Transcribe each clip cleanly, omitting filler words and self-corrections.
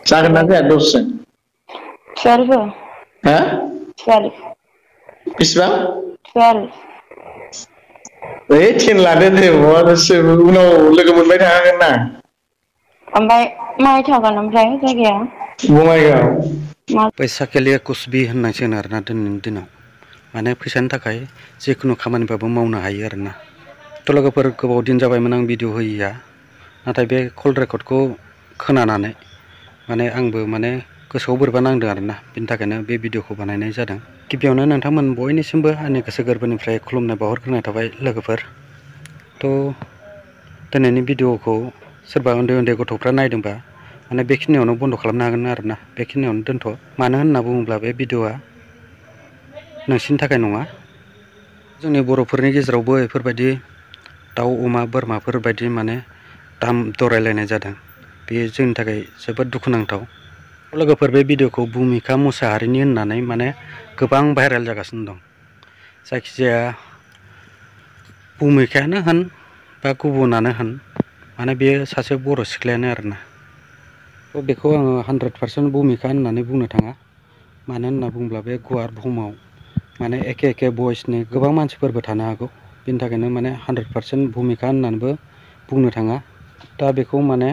जागोन ना जाया दसजन? 12 हा 12 बेसेबां? 12 ओइ 10 लादो दे उनाव लोगो मोनबाय थाखागोन ना। ओमफ्राय माहाय थागोन ओमफ्राय जायगाया? बङाइगाव। बैसाखेलिया कुसबि होननांसिगोन आरोना दिनैनि दिनाव माने फैसानि थाखाय जिखुनु खामानिबाबो मावनो हायो आरोना। थ' लोगोफोर गोबाव दिन जाबायमोन आं भिडिअ होयैया, नाथाय बे कल रेकर्डखौ खोनानानै माने आंबो माने गोसोआव बोरैबा नांदों आरोना, बिनि थाखायनो बे भिडिअखौ बानायनाय जादों। गिबियावनो नोंथांमोन बयनिसिमबो आंनि गोसो गोरबोनिफ्राय खुलुमनाय बावहरग्रोनाय थाबाय लोगोफोर। थ' दिनैनि भिडिअखौ सोरबा उन्दै उन्दै गथ'फ्रा नायदोंबा माने बेखिनियावनो बन्द' खालामनो हागोन आरोना, बेखिनियावनो दोनथ'। मानो होनना बुङोब्ला बे भिडिअआ नोंसिनि थाखाय नङा। जोंनि बर'फोरनि गेजेरावबो बेफोरबायदि दाउ अमा बोरमाफोर बायदि माने दाम दरायलायनाय जादों। बेयो जोंनि थाखाय जोबोद दुखुनांथाव। लोगोफोर बे भिडिअखौ भुमिका मुसाहारिनि होननानै माने गोबां भाइरेल जागासिनो दं। जायखिजाया भुमिकायानो होन बा गुबुनानो होन माने बेयो सासे बर' सिख्लायानो आरोना। थ' बेखौ आङो 100% भुमिका होननानै बुंनो थाङा। मानो होनना बुङोब्ला बे गुवार बुहुमाव माने एखे एखे भइसनि गोबां मानसिफोरबो थानो हागौ। बेनि थाखायनो माने 100% भुमिका होननानैबो बुंनो थाङा। दा बेखौ माने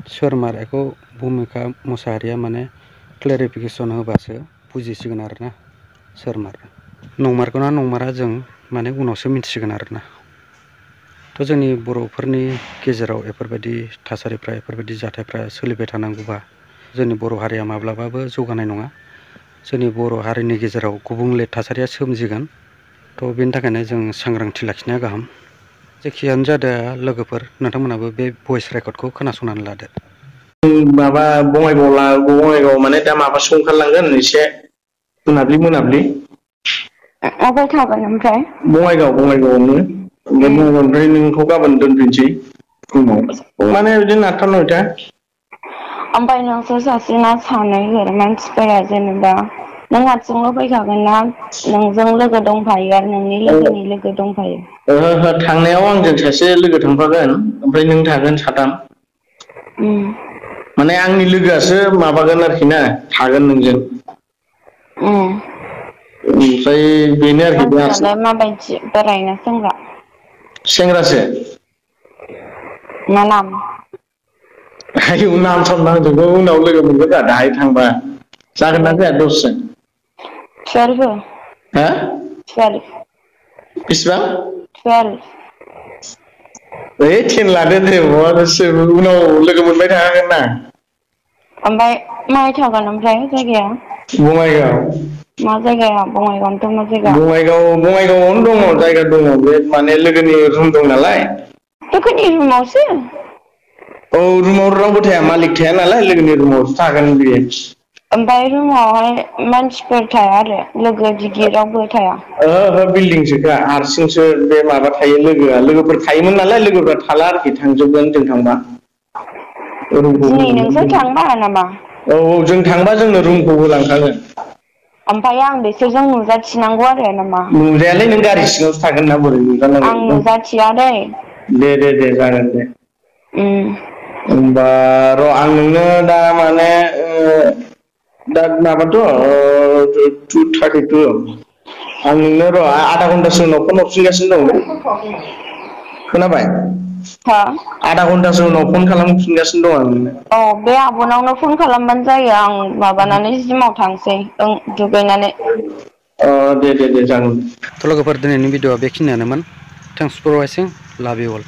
सोरमार बेखौ भुमिका मुसाहारिया माने क्लेरिफिकेसन होबासो बुजिसिगोन आरोना सोरमार। नंमारगौना नंमारा जों माने उनावसो मिथिसिगोन आरोना। थ' जोंनि बर'फोरनि गेजेराव बेफोरबायदि थासारिफ्रा बेफोरबायदि जाथायफ्रा सोलिबाय थानांगौबा जोंनि बर' हारिया माब्लाबाबो जौगानाय नङा। जोंनि बर' हारिनि गेजेराव गुबुंले थासारिया सोमजिगोन। थ' बेनि थाखायनो जों सांग्रांथि लाखिनाया गाहाम। जेखियानो जादोआ लोगोफोर, नोंथांमोनहाबो बे भइस रेकर्डखौ खोनासंनानै लादो। माबा बङाइगाव माने दा माबासो ओंखारलांगोन एसे मोनाब्लि मोनाब्लि। अबाव थागोन ओमफ्राय? बङाइगावआवनो। ओमफ्राय बङाइगावनिफ्राय नोंखौ गाबोन दोनफैनोसै फुङाव माने बिदिनो 8था 9था। ओमफ्राय नोंसोर सासेना सानैफोर मानसिफोरा जेनेबा नों हारसिंल' फैखागोन ना नोंजों लोगो दंफायो आरो नोंनि लोगोनि लोगो दंफायो? ओहो थांनायाव आंजों सासे लोगो थांफागोन, ओमफ्राय नों थागोन साथाम। माने आंनि लोगोआसो माबागोन आरोखि ना थागोन नोंजों। ओमफ्राय बेनो आरोखि बे हारसिं मानसियालाय माबायदि बोरायना सेंग्रा? सेंग्रासो। मा नाम? आयौ नाम साम नांजोबगौ उनाव लोगो मोनगोन दा दाहाय थांबा। जागोन ना जाया 10 जोन? 12 हा 12 बेसेबां? 12 ओइ 10 लादो दे उनाव लोगो मोनबाय थाखागोन ना। ओमफ्राय माहाय थागोन ओमफ्राय जायगाया? बङाइगाव। मा जायगायाव बङाइगावनोथ' मा जायगा? बङाइगावआवनो दङ जायगा दङ बे माने लोगोनि रुम दं नालाय। लोगोनि रुमावसो? औ रुमाव रावबो थाया मालिक थाया नालाय लोगोनि रुमावसो थागोन बियो। ओमफ्राय रुमावहाय मानसिफोर थाया आरो लोगो दिगि रावबो थाया? ओहो बिल्डिंसोखा हारसिंसो बे माबा थायो लोगोआ लोगोफोर थायोमोन नालाय लोगोफ्रा थाला आरोखि थांजोबगोन जों थांबा। रुमखौ दिनै नोंसोर होलांगोन थांबा नामा? औ औ जों थांबा जोंनो रुमखौ होलांखागोन। ओमफ्राय आं बिसोरजों नुजाथिनांगौ आरो नामा? नुजायालै नों गारि सिङावसो थागोन ना बोरै आं नुजानांगौ। नुजाथिया दै। दे जागोन दे। होमबा र' आं नोंनो दा माने दा माबाथ' 2:32 आं नोंनो र' आधा घन्टासो उनाव फन हरफिनगासिनो दं। खोनाबाय? हा आधा घन्टासो उनाव फन खालामफिनगासिनो दं आं नोंनो। औ बे आब'नावनो फन खालामबानो जायो आं माबानानै जिमाव थांसै दुगैनानै। दे जागोन। थ' लोगोफोर दिनैनि भिडिअआ बेखिनियानोमोन। थेंक्स फर वाचिं लाभ इउ अल।